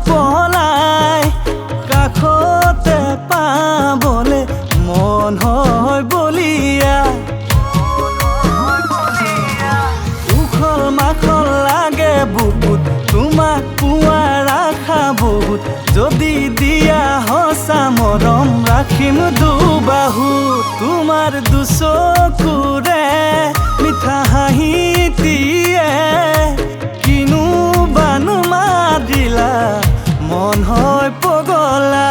পলাই কাষতে পাবলে মন হয় বলিয়া উখল মাখল লাগে বুকুত তোমাক পুৱাৰ আশা বহুত যদি দিয়া হসা মৰম ৰাখিম দুবাহু তোমাৰ দুচকুৰে মিঠা হাঁহিটিয়ে কিনো বানু মাৰিলা মন হয় পগলা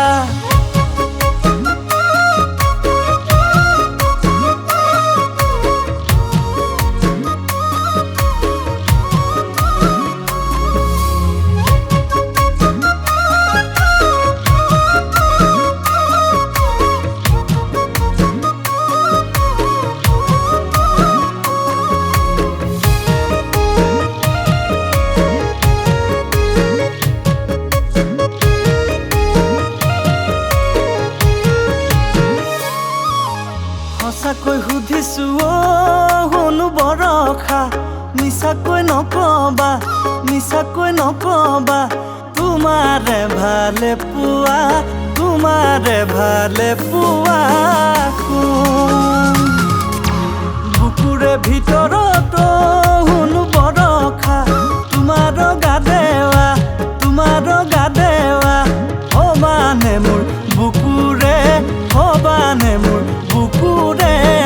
মিছাকৈ সুধিছো শুনো বৰষা মিছাকৈ নকবা তোমাৰে ভালে পোৱা বুকুৰে ভিতৰত শুনো বৰষা তোমাৰ গা দেৱা হবানে মোৰ বুকুৰে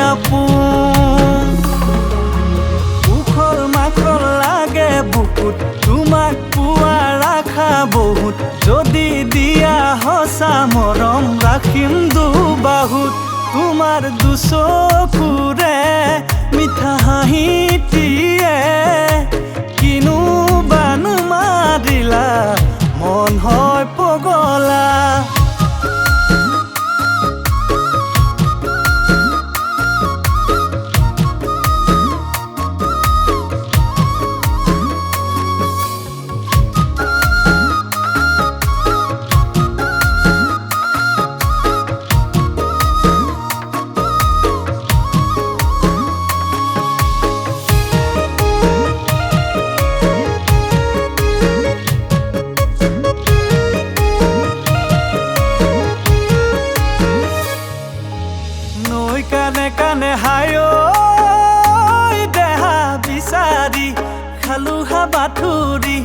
আপোন উখল মাখল লাগে বুকুত তোমাক পুৱাৰ আশা বহুত যদি দিয়া হসা মৰম ৰাখিম দুবাহুত তোমাৰ দুচকুৰে মিঠা হাঁহিটিয়ে কিনো বানু মাৰিলা মন হয় পগলা কানে হায়ো দেহা বিচাৰি খালো হা বাথুৰি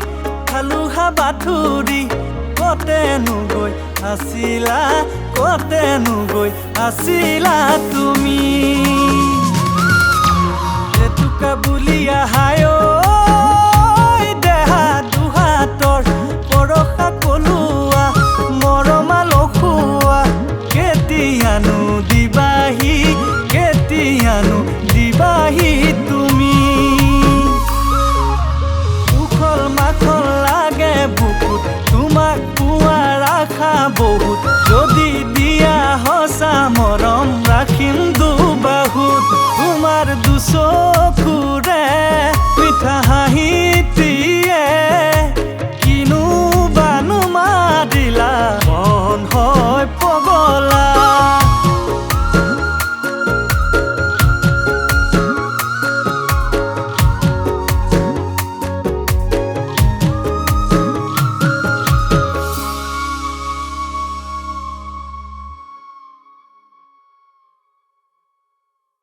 কতেনো গৈ আছিলা তুমি এটুকা বুলিয়া হায়ো